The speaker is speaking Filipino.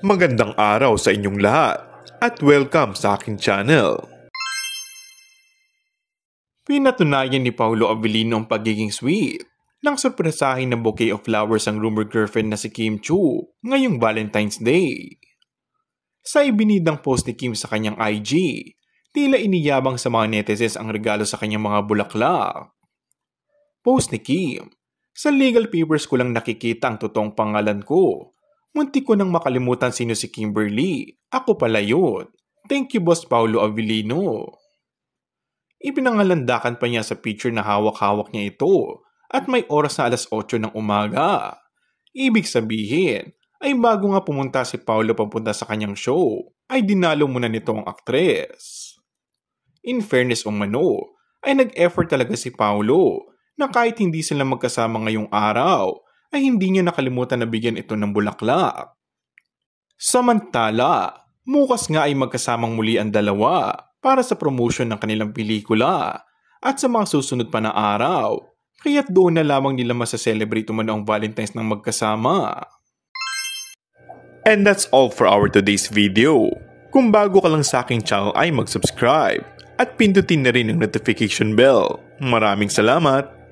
Magandang araw sa inyong lahat at welcome sa aking channel. Pinatunayan ni Paolo Avellino ang pagiging sweet nang sorpresahin ng bouquet of flowers ang rumored girlfriend na si Kim Chu ngayong Valentine's Day. Sa ibinidang post ni Kim sa kanyang IG, tila iniyabang sa mga netizens ang regalo sa kanyang mga bulaklak. Post ni Kim, "Sa legal papers ko lang nakikita ang totoong pangalan ko. Muntik ko nang makalimutan sino si Kimberly. Ako pala yun. Thank you, Boss Paolo Avellino." Ipinangalandakan pa niya sa picture na hawak-hawak niya ito at may oras na 8:00 ng umaga. Ibig sabihin ay bago nga pumunta si Paolo papunta sa kanyang show, ay dinalo muna nito ang aktres. In fairness umano, ay nag-effort talaga si Paolo na kahit hindi sila magkasama ngayong araw, ay hindi niya nakalimutan na bigyan ito ng bulaklak. Samantala, bukas nga ay magkasamang muli ang dalawa para sa promotion ng kanilang pelikula at sa mga susunod pa na araw, kaya't doon na lamang nila masaselebrate umano ang Valentine's ng magkasama. And that's all for our today's video. Kung bago ka lang sa aking channel ay mag-subscribe at pindutin na rin ang notification bell. Maraming salamat!